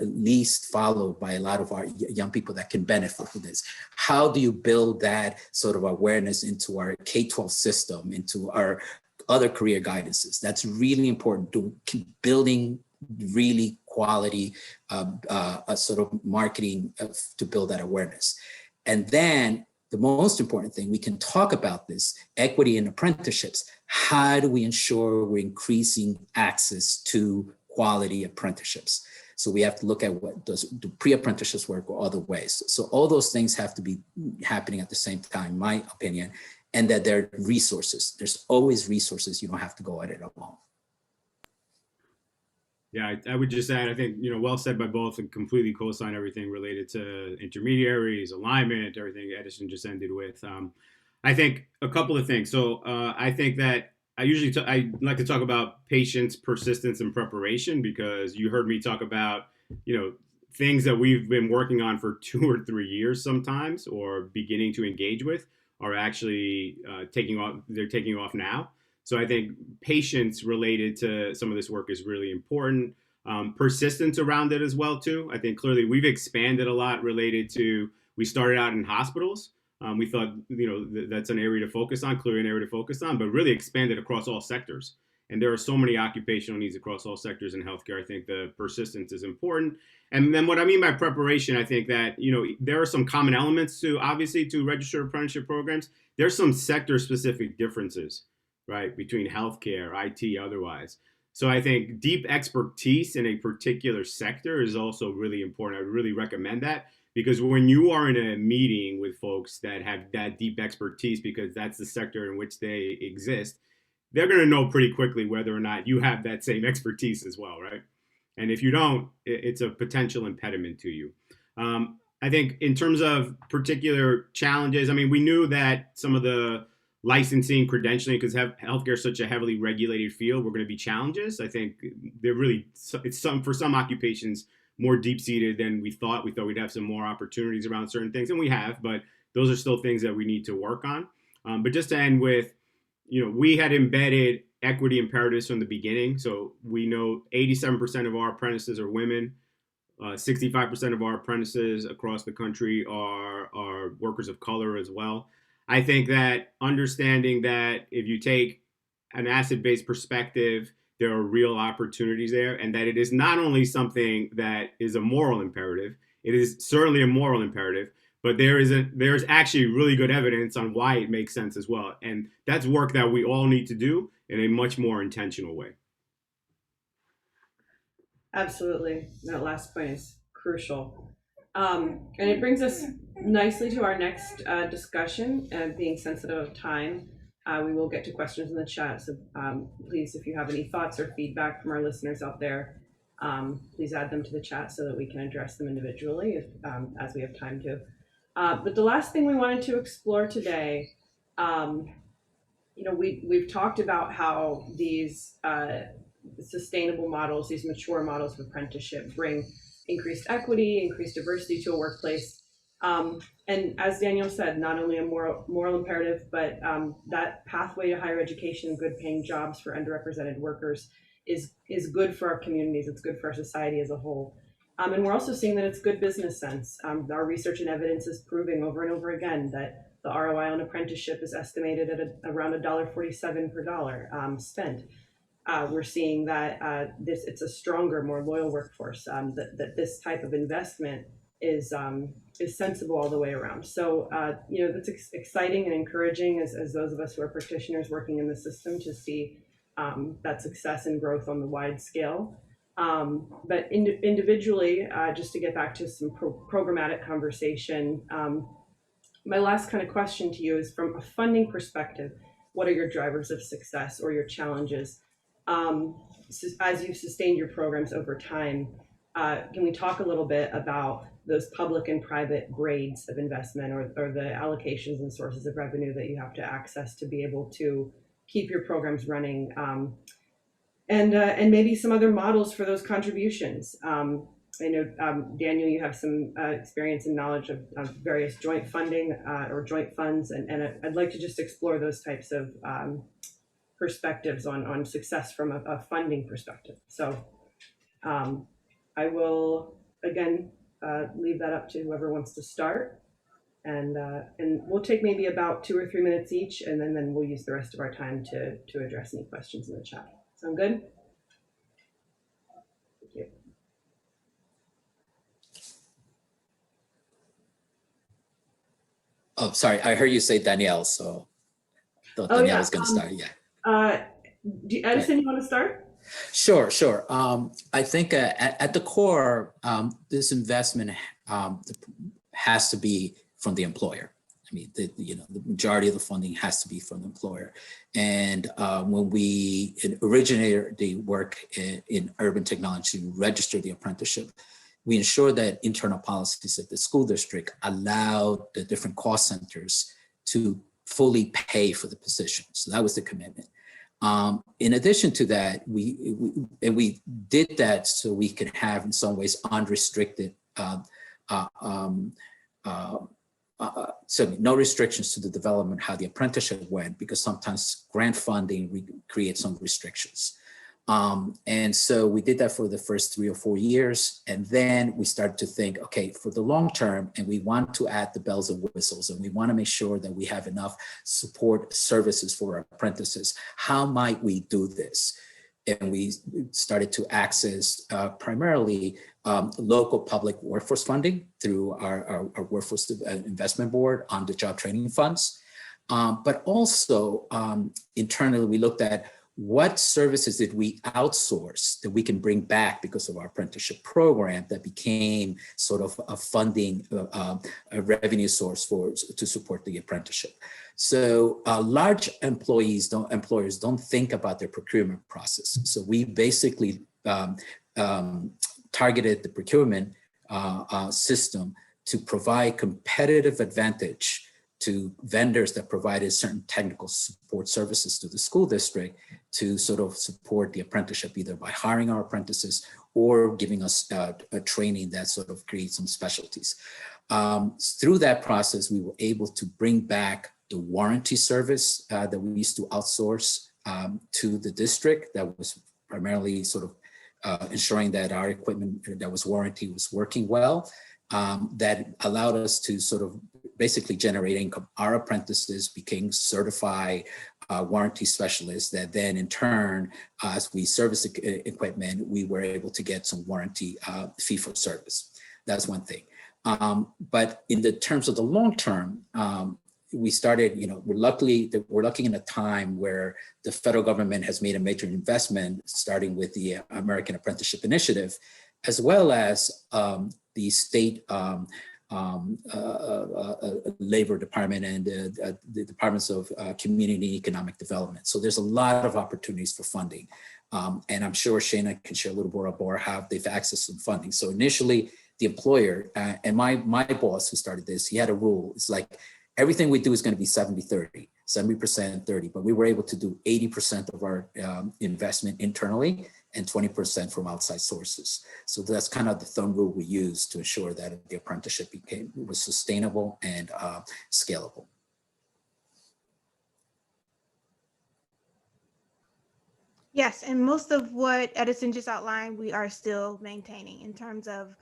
least followed by a lot of our young people that can benefit from this. How do you build that sort of awareness into our K-12 system, into our other career guidances? That's really important to keep building really quality sort of marketing to build that awareness. And then the most important thing, we can talk about this, equity in apprenticeships. How do we ensure we're increasing access to quality apprenticeships? So we have to look at do pre-apprenticeships work or other ways. So all those things have to be happening at the same time, in my opinion, and that there are resources. There's always resources. You don't have to go at it alone. Yeah, I would just add, I think, well said by both, and completely co-sign everything related to intermediaries, alignment, everything Edison just ended with. I think a couple of things. So I think that I like to talk about patience, persistence, and preparation, because you heard me talk about, things that we've been working on for 2 or 3 years sometimes, or beginning to engage with, are actually taking off. They're taking off now. So I think patience related to some of this work is really important. Persistence around it as well, too. I think clearly we've expanded a lot related to, we started out in hospitals. We thought, that's an area to focus on, clearly an area to focus on, but really expanded across all sectors. And there are so many occupational needs across all sectors in healthcare. I think the persistence is important. And then what I mean by preparation, I think that, there are some common elements to registered apprenticeship programs. There's some sector specific differences, right, between healthcare, IT, otherwise. So I think deep expertise in a particular sector is also really important. I would really recommend that, because when you are in a meeting with folks that have that deep expertise, because that's the sector in which they exist, they're going to know pretty quickly whether or not you have that same expertise as well, right? And if you don't, it's a potential impediment to you. I think in terms of particular challenges, we knew that some of the licensing, credentialing, because healthcare is such a heavily regulated field, we're going to be challenges. I think they're really, it's for some occupations more deep-seated than we thought. We thought we'd have some more opportunities around certain things, and we have, but those are still things that we need to work on. But just to end with, we had embedded equity imperatives from the beginning. So we know 87% of our apprentices are women. 65% of our apprentices across the country are workers of color as well. I think that understanding that if you take an asset-based perspective, there are real opportunities there, and that it is not only something that is a moral imperative, it is certainly a moral imperative, but there's actually really good evidence on why it makes sense as well. And that's work that we all need to do in a much more intentional way. Absolutely. That last point is crucial. And it brings us nicely to our next discussion, being sensitive of time. We will get to questions in the chat. So please, if you have any thoughts or feedback from our listeners out there, please add them to the chat so that we can address them individually as we have time to. But the last thing we wanted to explore today, we've talked about how these sustainable models, these mature models of apprenticeship bring increased equity, increased diversity to a workplace. And as Daniel said, not only a moral imperative, but that pathway to higher education and good paying jobs for underrepresented workers is good for our communities. It's good for our society as a whole. And we're also seeing that it's good business sense. Our research and evidence is proving over and over again that the ROI on apprenticeship is estimated at around $1.47 per dollar spent. We're seeing that it's a stronger, more loyal workforce. That this type of investment is sensible all the way around. So that's exciting and encouraging as those of us who are practitioners working in the system to see that success and growth on the wide scale. But individually, just to get back to some programmatic conversation, my last kind of question to you is, from a funding perspective, what are your drivers of success or your challenges? As you've sustained your programs over time, can we talk a little bit about those public and private grades of investment or the allocations and sources of revenue that you have to access to be able to keep your programs running, and maybe some other models for those contributions? I know, Daniel, you have some experience and knowledge of various joint funding or joint funds, and I'd like to just explore those types of perspectives on success from a funding perspective. So I will, again, leave that up to whoever wants to start. And we'll take maybe about 2 or 3 minutes each, and then we'll use the rest of our time to address any questions in the chat. Sound good? Thank you. Oh, sorry, I heard you say Danielle, so thought Danielle was going to start. Yeah. Edison, you want to start? Sure. I think at the core, this investment has to be from the employer. I mean, the majority of the funding has to be from the employer. And when we originated the work in urban technology to register the apprenticeship, we ensured that internal policies at the school district allowed the different cost centers to fully pay for the position. So that was the commitment. In addition to that, we did that so we could have, in some ways, unrestricted, so no restrictions to the development, how the apprenticeship went, because sometimes grant funding creates some restrictions. And so we did that for the first 3 or 4 years. And then we started to think, okay, for the long term, and we want to add the bells and whistles, and we want to make sure that we have enough support services for our apprentices. How might we do this? And we started to access primarily local public workforce funding through our workforce investment board on the job training funds. But also internally, we looked at what services did we outsource that we can bring back because of our apprenticeship program that became sort of a funding, a revenue source to support the apprenticeship. So large employers don't think about their procurement process. So we basically targeted the procurement system to provide competitive advantage to vendors that provided certain technical support services to the school district to sort of support the apprenticeship, either by hiring our apprentices or giving us a training that sort of creates some specialties. Through that process, we were able to bring back the warranty service that we used to outsource to the district that was primarily sort of ensuring that our equipment that was warranty was working well. That allowed us to sort of basically generate income. Our apprentices became certified warranty specialists that then in turn, as we service equipment, we were able to get some warranty fee for service. That's one thing. But in the terms of the long term, we started, we're lucky in a time where the federal government has made a major investment, starting with the American Apprenticeship Initiative, as well as the state labor department and the departments of community and economic development. So there's a lot of opportunities for funding. And I'm sure Shana can share a little more about how they've accessed some funding. So initially, the employer and my boss who started this, he had a rule. It's like, everything we do is going to be 70-30, 70% 30, but we were able to do 80% of our investment internally and 20% from outside sources. So that's kind of the thumb rule we use to ensure that the apprenticeship was sustainable and scalable. Yes, and most of what Edison just outlined, we are still maintaining in terms of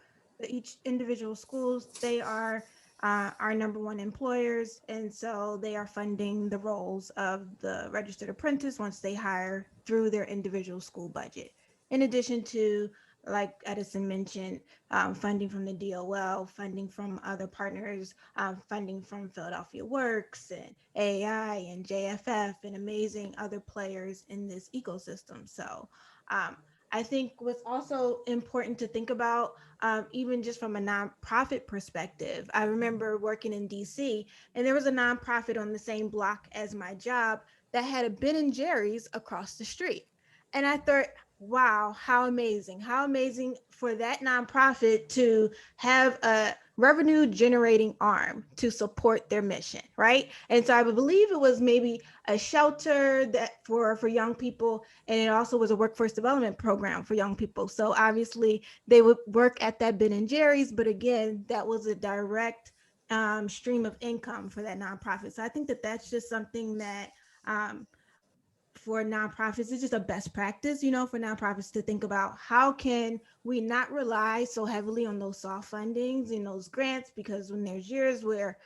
each individual schools. They are our #1 employers, and so they are funding the roles of the registered apprentice once they hire through their individual school budget. In addition to, like Edison mentioned, funding from the DOL, funding from other partners, funding from Philadelphia Works and AAI and JFF and amazing other players in this ecosystem. So I think what's also important to think about, even just from a nonprofit perspective, I remember working in DC, and there was a nonprofit on the same block as my job that had a Ben and Jerry's across the street. And I thought, wow, how amazing for that nonprofit to have a revenue generating arm to support their mission, right? And so I believe it was maybe a shelter that for young people, and it also was a workforce development program for young people. So obviously they would work at that Ben and Jerry's, but again, that was a direct stream of income for that nonprofit. So I think that that's just something that for nonprofits, it's just a best practice, for nonprofits to think about how can we not rely so heavily on those soft fundings and those grants, because when there's years where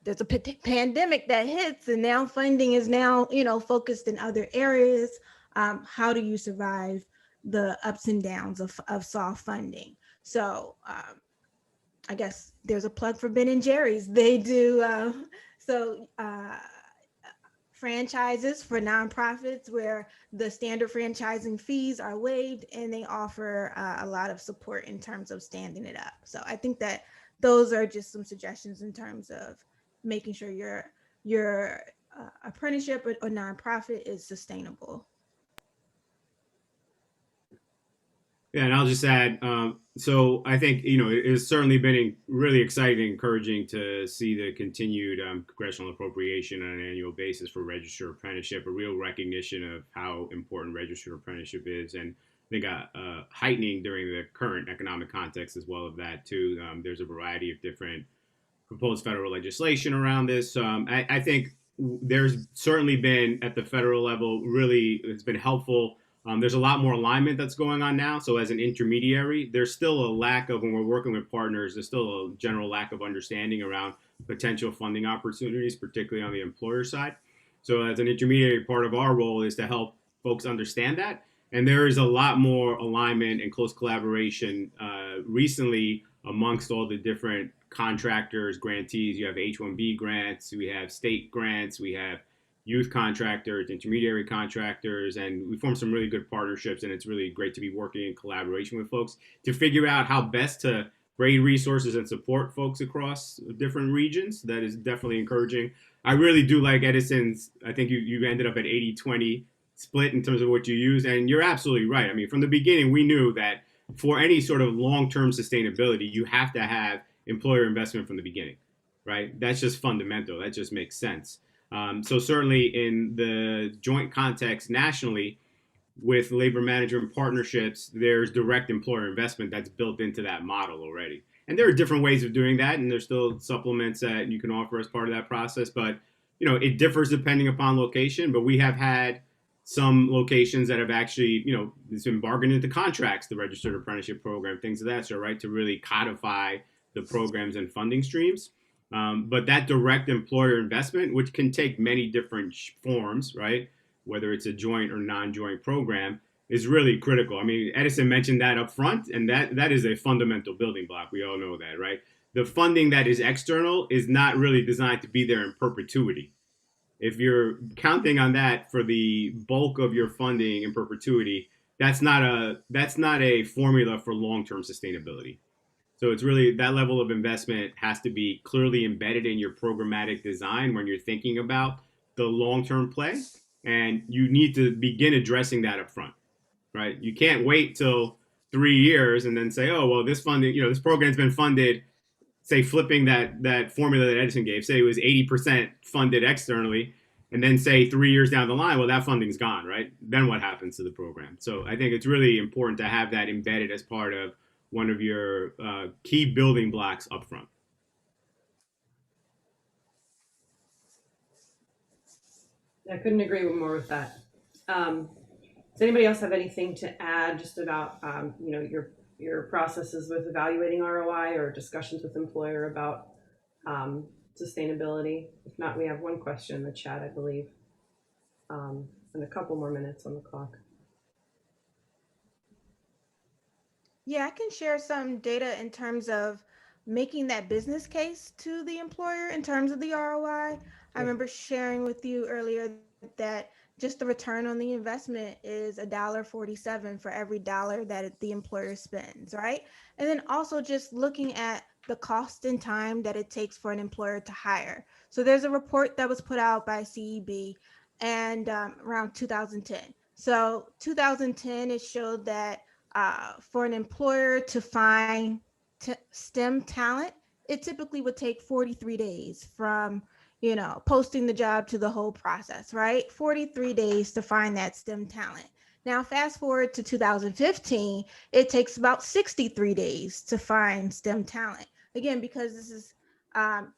there's a pandemic that hits and now funding is now, focused in other areas, how do you survive the ups and downs of soft funding? So I guess there's a plug for Ben and Jerry's. They do franchises for nonprofits where the standard franchising fees are waived, and they offer a lot of support in terms of standing it up. So I think that those are just some suggestions in terms of making sure your apprenticeship or nonprofit is sustainable. Yeah, and I'll just add, so I think, it has certainly been really exciting and encouraging to see the continued congressional appropriation on an annual basis for registered apprenticeship, a real recognition of how important registered apprenticeship is. And I think heightening during the current economic context as well of that too. There's a variety of different proposed federal legislation around this. I think there's certainly been at the federal level, really, it's been helpful. There's a lot more alignment that's going on now. So as an intermediary, there's still a lack of, when we're working with partners, there's still a general lack of understanding around potential funding opportunities, particularly on the employer side. So as an intermediary, part of our role is to help folks understand that. And there is a lot more alignment and close collaboration recently amongst all the different contractors, grantees. You have H-1B grants, we have state grants, we have youth contractors, intermediary contractors, and we formed some really good partnerships, and it's really great to be working in collaboration with folks to figure out how best to raise resources and support folks across different regions. That is definitely encouraging. I really do like Edison's, I think you ended up at 80-20 split in terms of what you use, and you're absolutely right. I mean, from the beginning, we knew that for any sort of long-term sustainability, you have to have employer investment from the beginning. right? That's just fundamental. That just makes sense. So certainly in the joint context nationally, with labor management partnerships, there's direct employer investment that's built into that model already. And there are different ways of doing that, and there's still supplements that you can offer as part of that process. But it differs depending upon location. But we have had some locations that have actually, it's been bargained into contracts, the registered apprenticeship program, things of that sort, right, to really codify the programs and funding streams. But that direct employer investment, which can take many different forms, right, whether it's a joint or non-joint program, is really critical. I mean, Edison mentioned that up front, and that is a fundamental building block. We all know that, right? The funding that is external is not really designed to be there in perpetuity. If you're counting on that for the bulk of your funding in perpetuity, that's not a formula for long-term sustainability. So it's really that level of investment has to be clearly embedded in your programmatic design when you're thinking about the long-term play, and you need to begin addressing that up front, right? You can't wait till 3 years and then say, oh, well, this funding, this program's been funded, say flipping that formula that Edison gave, say it was 80% funded externally, and then say 3 years down the line, well, that funding's gone, right? Then what happens to the program? So I think it's really important to have that embedded as part of one of your key building blocks up front. I couldn't agree more with that. Does anybody else have anything to add just about your processes with evaluating ROI or discussions with employer about sustainability? If not, we have one question in the chat, I believe, and a couple more minutes on the clock. Yeah, I can share some data in terms of making that business case to the employer in terms of the ROI. I remember sharing with you earlier that just the return on the investment is $1.47 for every dollar that the employer spends, right? And then also just looking at the cost and time that it takes for an employer to hire. So there's a report that was put out by CEB and around 2010. So 2010, it showed that for an employer to find STEM talent, it typically would take 43 days from posting the job to the whole process, right? 43 days to find that STEM talent. Now, fast forward to 2015, it takes about 63 days to find STEM talent. Again, because this is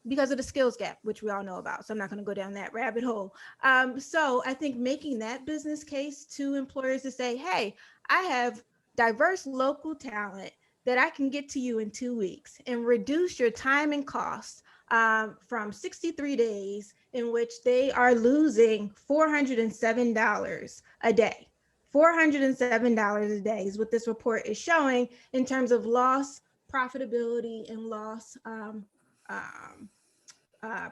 because of the skills gap, which we all know about. So I'm not going to go down that rabbit hole. So I think making that business case to employers to say, hey, I have diverse local talent that I can get to you in 2 weeks and reduce your time and cost from 63 days in which they are losing $407 a day. $407 a day is what this report is showing in terms of lost profitability and lost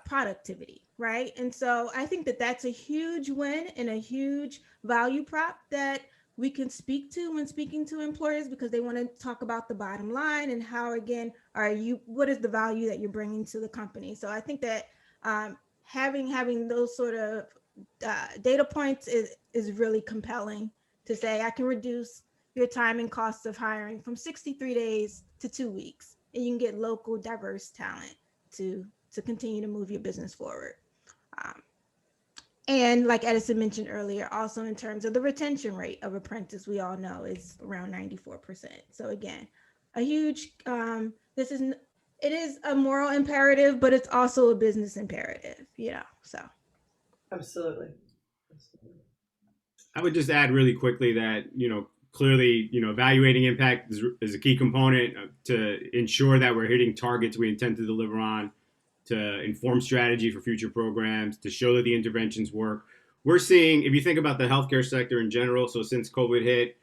productivity, right? And so I think that that's a huge win and a huge value prop that we can speak to when speaking to employers, because they want to talk about the bottom line and how, again, what is the value that you're bringing to the company. So I think that having those sort of data points is really compelling to say I can reduce your time and costs of hiring from 63 days to 2 weeks, and you can get local diverse talent to continue to move your business forward. And like Edison mentioned earlier, also in terms of the retention rate of apprentice, we all know is around 94%. So again, a huge, it is a moral imperative, but it's also a business imperative, so. Absolutely. I would just add really quickly that, clearly, evaluating impact is a key component to ensure that we're hitting targets we intend to deliver on, to inform strategy for future programs, to show that the interventions work. We're seeing, if you think about the healthcare sector in general, so since COVID hit,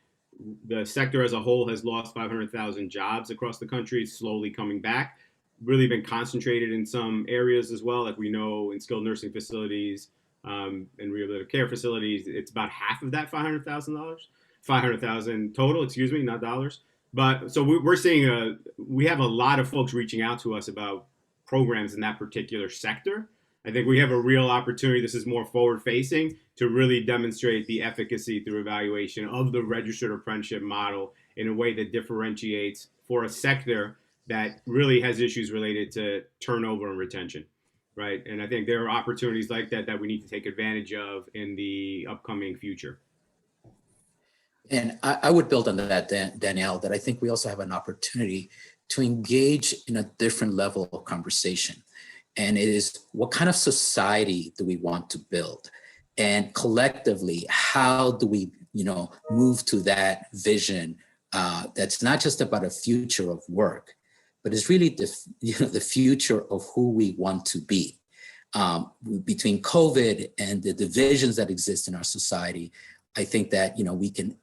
the sector as a whole has lost 500,000 jobs across the country. It's slowly coming back. Really been concentrated in some areas as well, like we know in skilled nursing facilities and rehabilitative care facilities. It's about half of that $500,000 total, excuse me, not dollars. But so we're seeing we have a lot of folks reaching out to us about programs in that particular sector. I think we have a real opportunity. This is more forward facing to really demonstrate the efficacy through evaluation of the registered apprenticeship model in a way that differentiates for a sector that really has issues related to turnover and retention, right? And I think there are opportunities like that that we need to take advantage of in the upcoming future. And I would build on that, Danielle, that I think we also have an opportunity to engage in a different level of conversation. And it is, what kind of society do we want to build? And collectively, how do we, move to that vision that's not just about a future of work, but it's really the future of who we want to be. Between COVID and the divisions that exist in our society, I think that, we can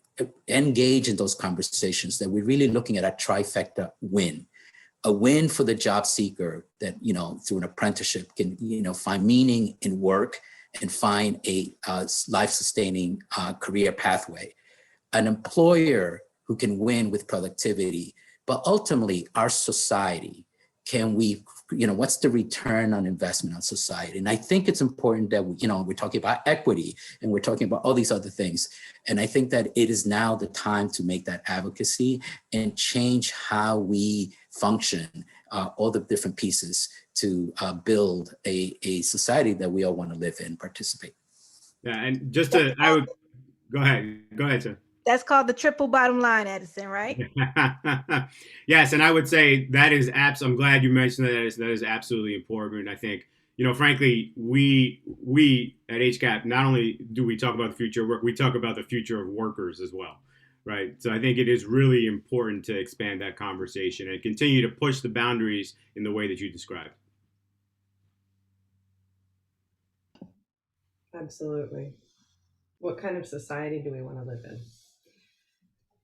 engage in those conversations, that we're really looking at a trifecta win. A win for the job seeker that, through an apprenticeship can, find meaning in work and find a life-sustaining career pathway. An employer who can win with productivity, but ultimately our society, can we, what's the return on investment on society? And I think it's important that, we're talking about equity and we're talking about all these other things. And I think that it is now the time to make that advocacy and change how we function, all the different pieces to build a society that we all want to live in, participate. Yeah, and just to, I would, go ahead, sir. That's called the triple bottom line, Edison, right? Yes, and I would say that is I'm glad you mentioned that, Edison. That is absolutely important. I think, frankly, we at HCAP, not only do we talk about the future of work, we talk about the future of workers as well, right? So I think it is really important to expand that conversation and continue to push the boundaries in the way that you described. Absolutely. What kind of society do we want to live in?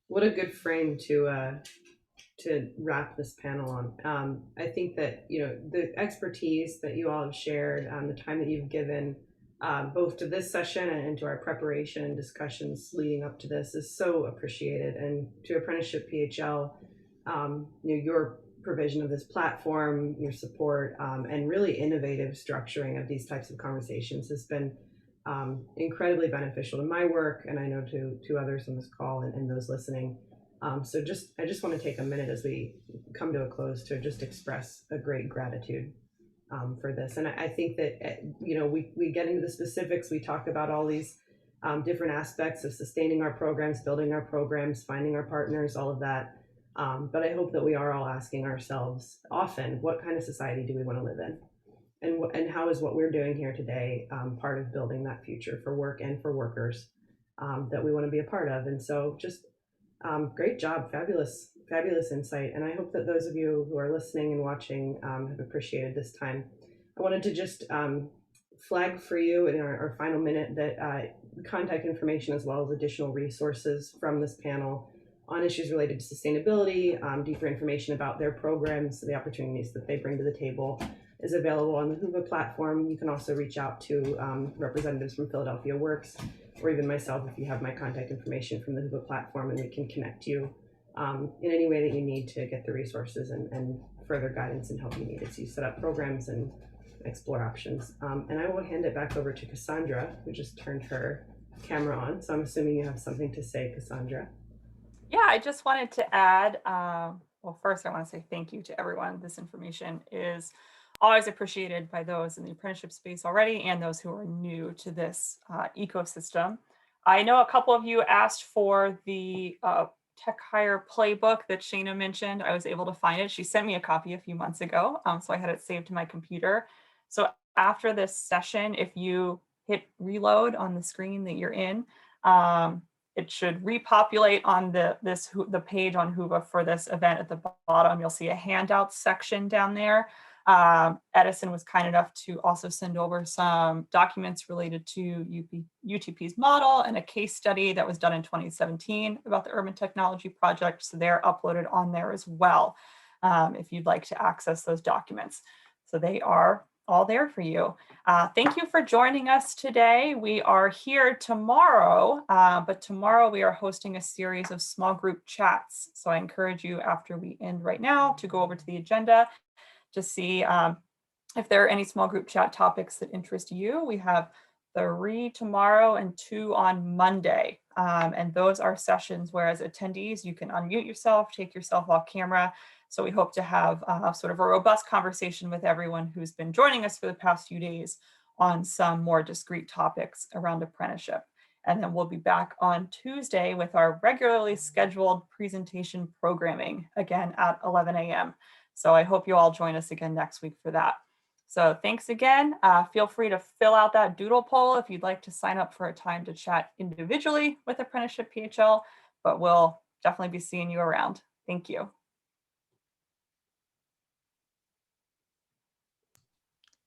What a good frame to wrap this panel on. I think that, the expertise that you all have shared, the time that you've given both to this session and to our preparation and discussions leading up to this is so appreciated. And to Apprenticeship PHL, your provision of this platform, your support, and really innovative structuring of these types of conversations has been incredibly beneficial to my work, and I know to others on this call and those listening. So I just want to take a minute as we come to a close to just express a great gratitude for this. And I think that, we get into the specifics, we talk about all these different aspects of sustaining our programs, building our programs, finding our partners, all of that. But I hope that we are all asking ourselves often, what kind of society do we want to live in? And how is what we're doing here today part of building that future for work and for workers that we want to be a part of? And so just great job, fabulous insight. And I hope that those of you who are listening and watching have appreciated this time. I wanted to just flag for you in our final minute that contact information as well as additional resources from this panel on issues related to sustainability, deeper information about their programs, the opportunities that they bring to the table is available on the Huba Platform. You can also reach out to representatives from Philadelphia Works, or even myself if you have my contact information from the Huba Platform, and we can connect you in any way that you need to get the resources and further guidance and help you need as you set up programs and explore options. And I will hand it back over to Cassandra, who just turned her camera on. So I'm assuming you have something to say, Cassandra. Yeah, I just wanted to add, well, first I want to say thank you to everyone. This information is always appreciated by those in the apprenticeship space already and those who are new to this ecosystem. I know a couple of you asked for the tech hire playbook that Shana mentioned. I was able to find it. She sent me a copy a few months ago, so I had it saved to my computer. So after this session, if you hit reload on the screen that you're in, it should repopulate on the page on Huba for this event at the bottom. You'll see a handout section down there. Edison was kind enough to also send over some documents related to UTP's model and a case study that was done in 2017 about the Urban Technology Project. So they're uploaded on there as well if you'd like to access those documents. So they are all there for you. Thank you for joining us today. We are here tomorrow, but tomorrow we are hosting a series of small group chats. So I encourage you after we end right now to go over to the agenda to see if there are any small group chat topics that interest you. We have 3 tomorrow and 2 on Monday. And those are sessions where as attendees, you can unmute yourself, take yourself off camera So we hope to have sort of a robust conversation with everyone who's been joining us for the past few days on some more discrete topics around apprenticeship. And then we'll be back on Tuesday with our regularly scheduled presentation programming, again at 11 a.m. So I hope you all join us again next week for that. So thanks again. Feel free to fill out that doodle poll if you'd like to sign up for a time to chat individually with Apprenticeship PHL, but we'll definitely be seeing you around. Thank you.